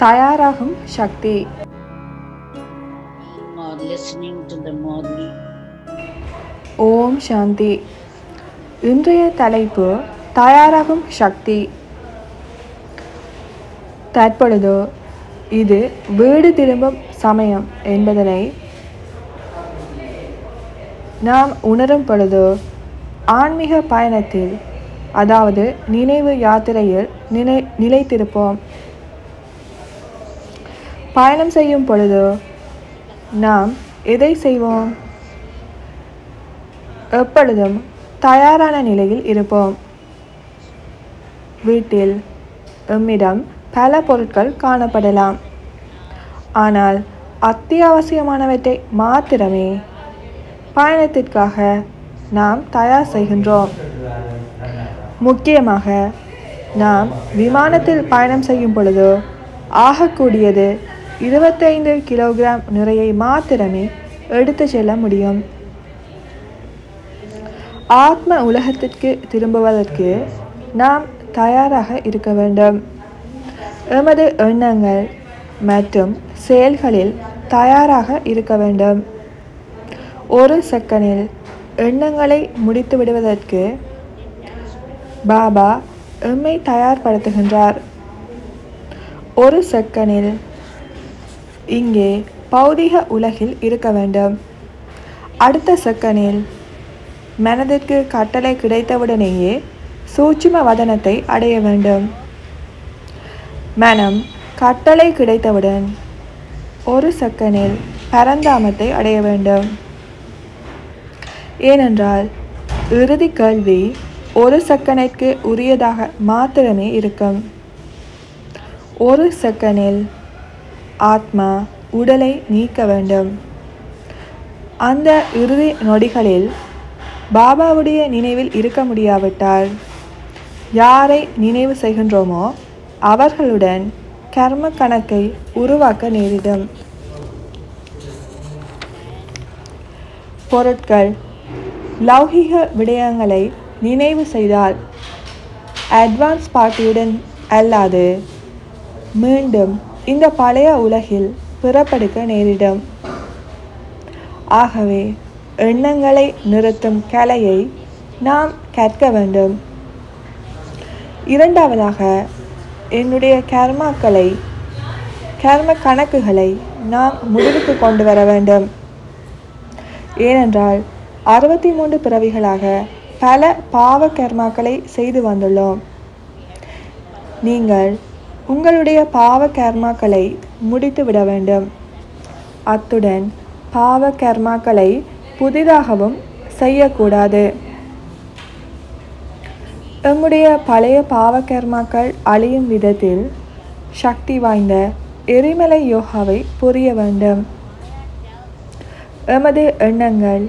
தயாராகும் சக்தி. Or listening to the morning. ஓம் சாந்தி. இன்றைய தலைப்பு தயாராகும் சக்தி. தற்பொழுது இது வீடு திரும்பும் சமயம் என்பதனை நாம் உணரும் பொழுது ஆன்மீக பயணத்தில், அதாவது நினைவு யாத்திரையில் நிலைத்திருப்போம். பயணம் செய்யும் பொழுது நாம் எதை செய்வோம்? எப்பொழுதும் தயாரான நிலையில் இருப்போம். வீட்டில் எம்மிடம் பல பொருட்கள் காணப்படலாம். ஆனால் அத்தியாவசியமானவற்றை மாத்திரமே பயணத்திற்காக நாம் தயார் செய்கின்றோம். முக்கியமாக நாம் விமானத்தில் பயணம் செய்யும் பொழுது ஆகக்கூடியது 25 கிலோகிராம் நிறையை மாத்திரமே எடுத்து செல்ல முடியும். ஆத்ம உலகத்திற்கு திரும்புவதற்கு நாம் தயாராக இருக்க வேண்டும். எமது எண்ணங்கள் மற்றும் செயல்களில் தயாராக இருக்க வேண்டும். ஒரு செகண்டில் எண்ணங்களை முடித்து விடுவதற்கு பாபா எம்மை தயார்படுத்துகின்றார். ஒரு செகண்டில் இங்கே பௌதிக உலகில் இருக்க வேண்டும். அடுத்த செகண்டில் மனதிற்கு கட்டளை கிடைத்தவுடனேயே சூட்சும வதனத்தை அடைய வேண்டும். மனம் கட்டளை கிடைத்தவுடன் ஒரு செகண்டில் பரந்தாமத்தை அடைய வேண்டும். ஏனென்றால் இறுதி கேள்வி ஒரு செகண்டிற்கு உரியதாக மாத்திரமே இருக்கும். ஒரு செகண்டில் ஆத்மா உடலை நீக்க வேண்டும். அந்த இறுதி நொடிகளில் பாபாவுடைய நினைவில் இருக்க முடியாவிட்டால் யாரை நினைவு செய்கின்றோமோ அவர்களுடன் கர்ம கணக்கை உருவாக்க நேரிடும். பொருட்கள், லௌகிக விடயங்களை நினைவு செய்தால் அட்வான்ஸ் பார்ட்டியுடன் அல்லாது மீண்டும் இந்த பழைய உலகில் பிறப்பெடுக்க நேரிடும். ஆகவே எண்ணங்களை நிறுத்தும் கலையை நாம் கற்க வேண்டும். இரண்டாவதாக, என்னுடைய கர்ம கணக்குகளை நாம் முடிவுக்கு கொண்டு வர வேண்டும். ஏனென்றால் 63 பிறவிகளாக பல பாவ கர்மாக்களை செய்து வந்துள்ளோம். நீங்கள் உங்களுடைய பாவ கர்மாக்களை முடித்து விட வேண்டும். அத்துடன் பாவ கர்மாக்களை புதிதாகவும் செய்யக்கூடாது. எம்முடைய பழைய பாவ கர்மாக்கள் அழியும் விதத்தில் சக்தி வாய்ந்த எரிமலை யோகாவை புரிய வேண்டும். எமது எண்ணங்கள்,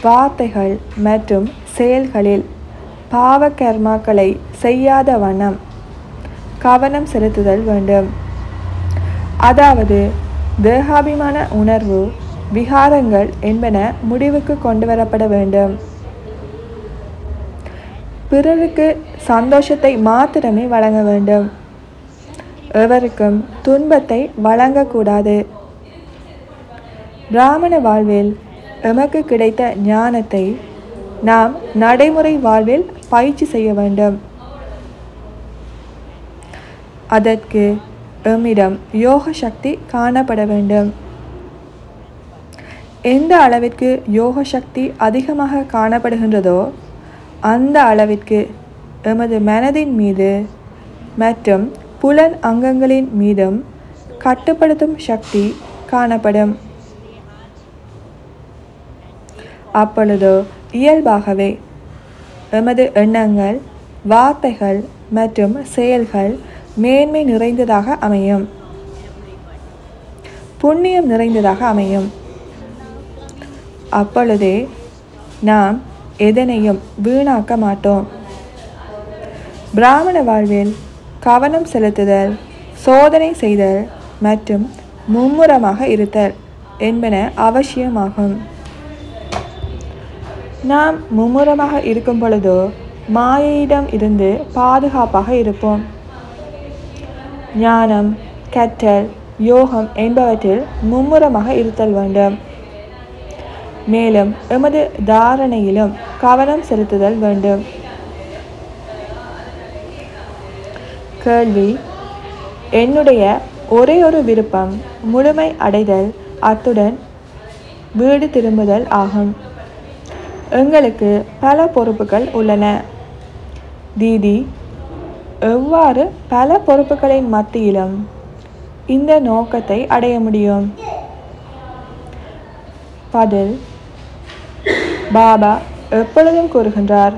வார்த்தைகள் மற்றும் செயல்களில் பாவ கர்மாக்களை செய்யாத வண்ணம் கவனம் செலுத்துதல் வேண்டும். அதாவது தேகாபிமான உணர்வு, விகாரங்கள் என்பன முடிவுக்கு கொண்டு வரப்பட வேண்டும். பிறருக்கு சந்தோஷத்தை மாத்திரமே வழங்க வேண்டும். எவருக்கும் துன்பத்தை வழங்கக்கூடாது. பிராமண வாழ்வில் எமக்கு கிடைத்த ஞானத்தை நாம் நடைமுறை வாழ்வில் பயிற்சி செய்ய வேண்டும். அதற்கு எம்மிடம் யோக சக்தி காணப்பட வேண்டும். எந்த அளவிற்கு யோக சக்தி அதிகமாக காணப்படுகின்றதோ அந்த அளவிற்கு எமது மனதின் மீது மற்றும் புலன் அங்கங்களின் மீதும் கட்டுப்படுத்தும் சக்தி காணப்படும். அப்பொழுது இயல்பாகவே எமது எண்ணங்கள், வார்த்தைகள் மற்றும் செயல்கள் மேன்மை நிறைந்ததாக அமையும். புண்ணியம் நிறைந்ததாக அமையும். அப்பொழுதே நாம் எதனையும் வீணாக்க மாட்டோம். பிராமண வாழ்வில் கவனம் செலுத்துதல், சோதனை செய்தல் மற்றும் மும்முரமாக இருத்தல் என்பன அவசியமாகும். நாம் மும்முரமாக இருக்கும் பொழுது மாயையிடம் இருந்து பாதுகாப்பாக இருப்போம். ஞானம், கற்றல், யோகம் என்பவற்றில் மும்முரமாக இருத்தல் வேண்டும். மேலும் எமது தாரணையிலும் கவனம் செலுத்துதல் வேண்டும். கேள்வி: என்னுடைய ஒரே ஒரு விருப்பம் முழுமை அடைதல், அத்துடன் வீடு திரும்புதல் ஆகும். எங்களுக்கு பல பொறுப்புகள் உள்ளன. தீதி, எவ்வாறு பல பொறுப்புகளின் மத்தியிலும் இந்த நோக்கத்தை அடைய முடியும்? பதில்: பாபா எப்பொழுதும் கூறுகின்றார்,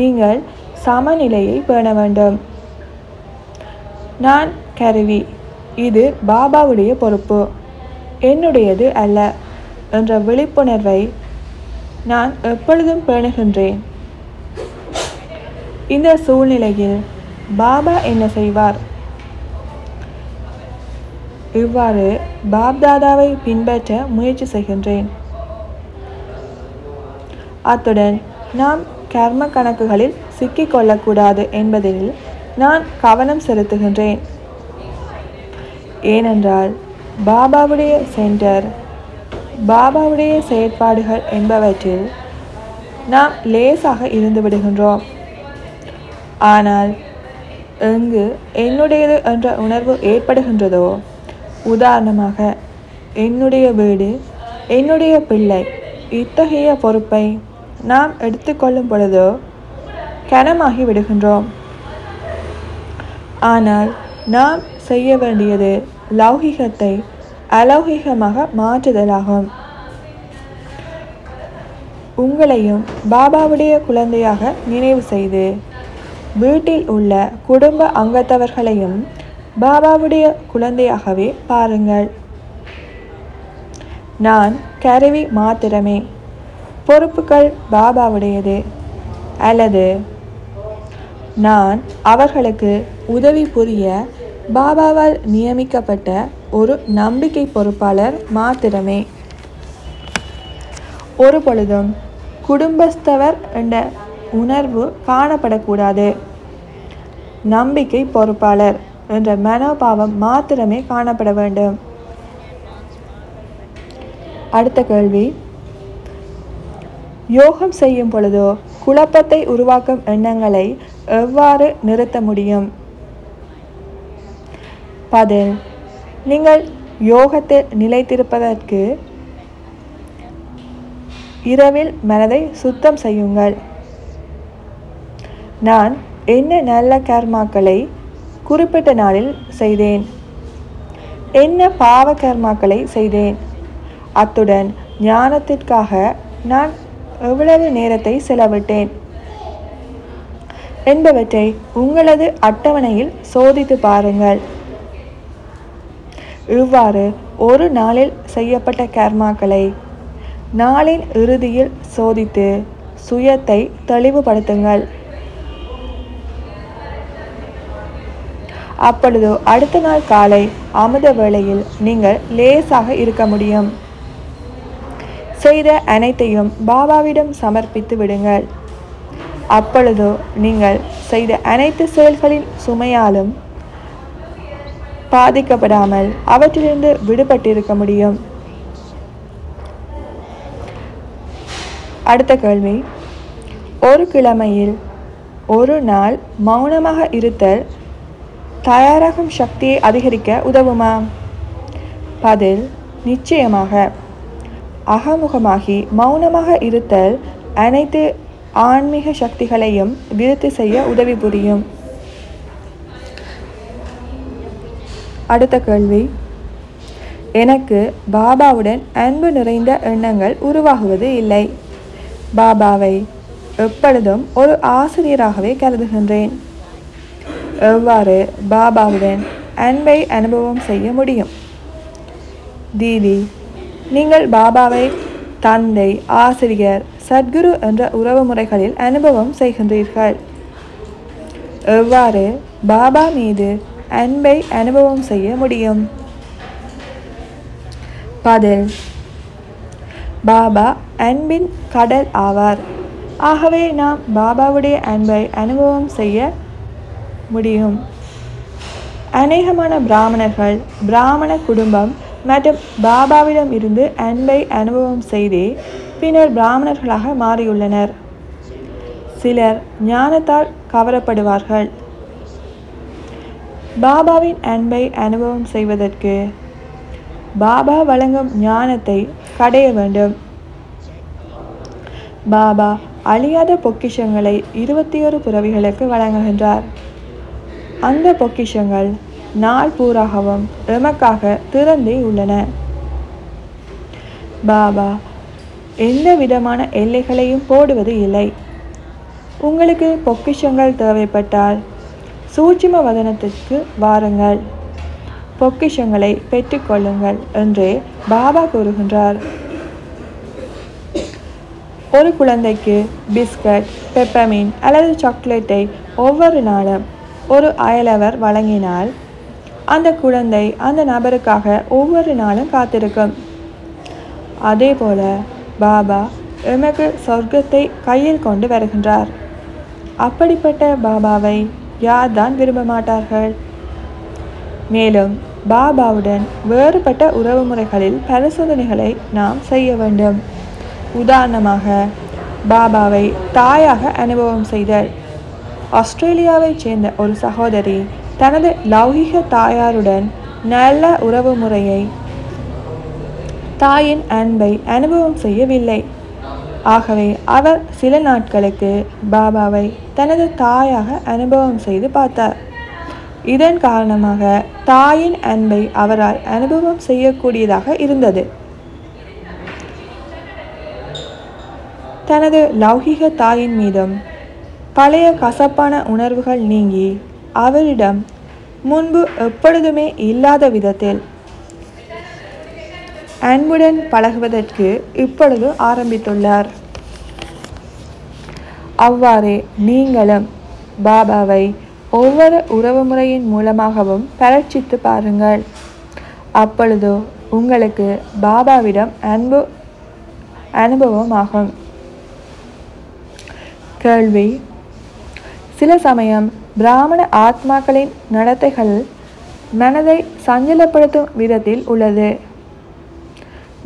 நீங்கள் சமநிலையை பேண வேண்டும். நான் கருவி, இது பாபாவுடைய பொறுப்பு, என்னுடையது அல்ல என்ற விழிப்புணர்வை நான் எப்பொழுதும் பேணுகின்றேன். இந்த சூழ்நிலையில் பாபா என்ன செய்வார்? இவ்வாறு பாப்தாதாவை பின்பற்ற முயற்சி செய்கின்றேன். அத்துடன் நாம் கர்ம கணக்குகளில் சிக்கிக்கொள்ளக்கூடாது என்பதில் நான் கவனம் செலுத்துகின்றேன். ஏனென்றால் பாபாவுடைய சென்டர், பாபாவுடைய செயற்பாடுகள் என்பவற்றில் நாம் லேசாக இருந்து விடுகின்றோம். ஆனால் எங்கு என்னுடையது என்ற உணர்வு ஏற்படுகின்றதோ, உதாரணமாக என்னுடைய வீடு, என்னுடைய பிள்ளை, இத்தகைய பொறுப்பை நாம் எடுத்துக்கொள்ளும் பொழுதோ கனமாகி விடுகின்றோம். ஆனால் நாம் செய்ய வேண்டியது லௌகிகத்தை அலௌகிகமாக மாற்றுதலாகும். உங்களையும் பாபாவுடைய குழந்தையாக நினைவு செய்து, வீட்டில் உள்ள குடும்ப அங்கத்தவர்களையும் பாபாவுடைய குழந்தையாகவே பாருங்கள். நான் கருவி மாத்திரமே, பொறுப்புகள் பாபாவுடையது. அல்லது நான் அவர்களுக்கு உதவி புரிய பாபாவால் நியமிக்கப்பட்ட ஒரு நம்பிக்கை பொறுப்பாளர் மாத்திரமே. ஒரு பொழுதும் குடும்பஸ்தவர் என்ற உணர்வு காணப்படக்கூடாது. நம்பிக்கை பொறுப்பாளர் என்ற மனோபாவம் மாத்திரமே காணப்பட வேண்டும். அடுத்த கேள்வி: யோகம் செய்யும் பொழுதோ குழப்பத்தை உருவாக்கும் எண்ணங்களை எவ்வாறு நிறுத்த முடியும்? பதில்: நீங்கள் யோகத்தில் நிலைத்திருப்பதற்கு இரவில் மனதை சுத்தம் செய்யுங்கள். நான் என்ன நல்ல கர்மாக்களை குறிப்பிட்ட நாளில் செய்தேன், என்ன பாவ கர்மாக்களை செய்தேன், அத்துடன் ஞானத்திற்காக நான் எவ்வளவு நேரத்தை செலவிட்டேன் என்பவற்றை உங்களது அட்டவணையில் சோதித்து பாருங்கள். இவ்வாறு ஒரு நாளில் செய்யப்பட்ட கர்மாக்களை நாளின் இறுதியில் சோதித்து சுயத்தை தெளிவுபடுத்துங்கள். அப்பொழுது அடுத்த நாள் காலை அமிர்த வேளையில் நீங்கள் லேசாக இருக்க முடியும். செய்த அனைத்தையும் பாபாவிடம் சமர்ப்பித்து விடுங்கள். அப்பொழுது நீங்கள் செய்த அனைத்து செயல்களின் சுமையாலும் பாதிக்கப்படாமல் அவற்றிலிருந்து விடுபட்டிருக்க முடியும். அடுத்த கேள்வி: ஒரு கிழமையில் ஒரு நாள் மௌனமாக இருத்தல் தயாராகும் சக்தியை அதிகரிக்க உதவுமா? பதில்: நிச்சயமாக. அகமுகமாகி மௌனமாக இருத்தல் அனைத்து ஆன்மீக சக்திகளையும் விருத்தி செய்ய உதவி புரியும். அடுத்த கேள்வி: எனக்கு பாபாவுடன் அன்பு நிறைந்த எண்ணங்கள் உருவாகுவது இல்லை. பாபாவை எப்பொழுதும் ஒரு ஆசிரியராகவே கருதுகின்றேன். எவ்வாறு பாபாவுடன் அன்பை அனுபவம் செய்ய முடியும்? தீதி, நீங்கள் பாபாவை தந்தை, ஆசிரியர், சத்குரு என்ற உறவு முறைகளில் அனுபவம் செய்கின்றீர்கள். எவ்வாறு பாபா மீது அன்பை அனுபவம் செய்ய முடியும்? பதில்: பாபா அன்பின் கடல் ஆவார். ஆகவே நாம் பாபாவுடைய அன்பை அனுபவம் செய்ய முடியும். அநேகமான பிராமணர்கள் பிராமண குடும்பம் மற்றும் பாபாவிடம் இருந்து அன்பை அனுபவம் செய்தே பின்னர் பிராமணர்களாக மாறியுள்ளனர். சிலர் ஞானத்தால் கவரப்படுவார்கள். பாபாவின் அன்பை அனுபவம் செய்வதற்கு பாபா வழங்கும் ஞானத்தை கடைய வேண்டும். பாபா அழியாத பொக்கிஷங்களை 21 பிறவிகளுக்கு வழங்குகின்றார். அந்த பொக்கிஷங்கள் நாள் பூராகவும் எமக்காக திறந்தே உள்ளன. பாபா எந்த விதமான எல்லைகளையும் போடுவது இல்லை. உங்களுக்கு பொக்கிஷங்கள் தேவைப்பட்டால் சூட்சும வதனத்திற்கு வாருங்கள், பொக்கிஷங்களை பெற்றுக்கொள்ளுங்கள் என்றே பாபா கூறுகின்றார். ஒரு குழந்தைக்கு பிஸ்கட், பெப்பமின் அல்லது சாக்லேட்டை ஒவ்வொரு நாளும் ஒரு அயலவர் வழங்கினால் அந்த குழந்தை அந்த நபருக்காக ஒவ்வொரு நாளும் காத்திருக்கும். அதே போல பாபா எமக்கு சொர்க்கத்தை கையில் கொண்டு வருகின்றார். அப்படிப்பட்ட பாபாவை யார்தான் விரும்ப மாட்டார்கள்? மேலும் பாபாவுடன் வேறுபட்ட உறவு முறைகளில் பரிசோதனைகளை நாம் செய்ய வேண்டும். உதாரணமாக, பாபாவை தாயாக அனுபவம் செய்தல். ஆஸ்திரேலியாவைச் சேர்ந்த ஒரு சகோதரி தனது லௌகிக தாயாருடன் நல்ல உறவு முறையை, தாயின் அன்பை அனுபவம் செய்யவில்லை. ஆகவே அவர் சில நாட்களுக்கு பாபாவை தனது தாயாக அனுபவம் செய்து பார்த்தார். இதன் காரணமாக தாயின் அன்பை அவரால் அனுபவம் செய்யக்கூடியதாக இருந்தது. தனது லௌகிக தாயின் மீதும் பழைய கசப்பான உணர்வுகள் நீங்கி அவரிடம் முன்பு எப்பொழுதுமே இல்லாத விதத்தில் அன்புடன் பழகுவதற்கு இப்பொழுது ஆரம்பித்துள்ளார். அவ்வாறே நீங்களும் பாபாவை ஒவ்வொரு உறவு முறையின் மூலமாகவும் பரீட்சித்து பாருங்கள். அப்பொழுது உங்களுக்கு பாபாவிடம் அன்பு அனுபவமாகும். கேள்வி: சில சமயம் பிராமண ஆத்மாக்களின் நடத்தைகள் மனதை சஞ்சலப்படுத்தும் விதத்தில் உள்ளது.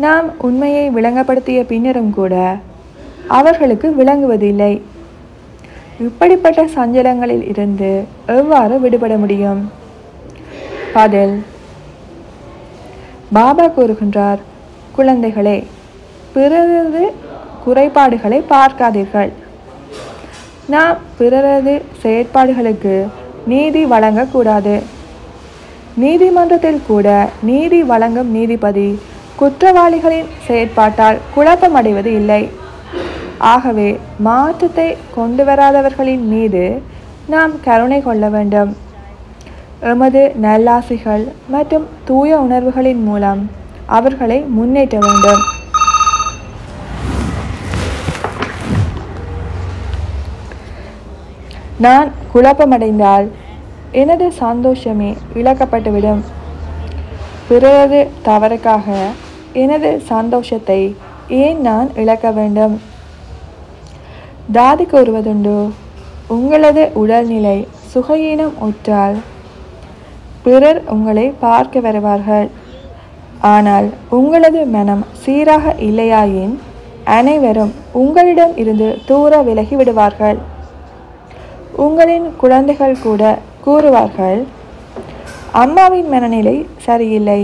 நாம் உண்மையை விளங்கப்படுத்திய பின்னரும் கூட அவர்களுக்கு விளங்குவதில்லை. இப்படிப்பட்ட சஞ்சலங்களில் இருந்து எவ்வாறு விடுபட முடியும்? பதில்: பாபா கூறுகின்றார், குழந்தைகளே, பிறரது குறைபாடுகளை பார்க்காதீர்கள். நாம் பிறரது செயற்பாடுகளுக்கு நீதி வழங்கக்கூடாது. நீதிமன்றத்தில் கூட நீதி வழங்கும் நீதிபதி குற்றவாளிகளின் செயற்பாட்டால் குழப்பமடைவது இல்லை. ஆகவே மாற்றத்தை கொண்டு வராதவர்களின் மீது நாம் கருணை கொள்ள வேண்டும். எமது நல்லாசிகள் மற்றும் தூய உணர்வுகளின் மூலம் அவர்களை முன்னேற்ற வேண்டும். நான் குழப்பமடைந்தால் எனது சந்தோஷமே இழக்கப்பட்டுவிடும். பிறரது தவறுக்காக எனது சந்தோஷத்தை ஏன் நான் இழக்க வேண்டும்? தாதி கூறுவதுண்டு, உங்களது உடல்நிலை சுகயீனம் உற்றால் பிறர் உங்களை பார்க்க வருவார்கள். ஆனால் உங்களது மனம் சீராக இல்லையாயின் அனைவரும் உங்களிடம் இருந்து தூர விலகி விடுவார்கள். உங்களின் குழந்தைகள் கூட கூறுவார்கள், அம்மாவின் மனநிலை சரியில்லை,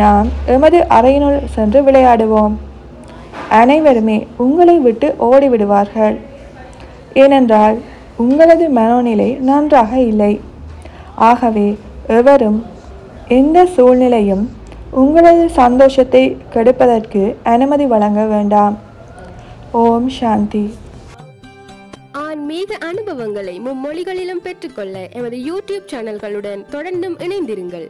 நாம் எமது அறையினுள் சென்று விளையாடுவோம். அனைவருமே உங்களை விட்டு ஓடிவிடுவார்கள். ஏனென்றால் உங்களது மனோநிலை நன்றாக இல்லை. ஆகவே எவரும் எந்த சூழ்நிலையும் உங்களது சந்தோஷத்தை கெடுப்பதற்கு அனுமதி வழங்க வேண்டாம். ஓம் சாந்தி. ஆன்மீக அனுபவங்களை மும்மொழிகளிலும் பெற்றுக்கொள்ள எமது யூடியூப் சேனல்களுடன் தொடர்ந்தும் இணைந்திருங்கள்.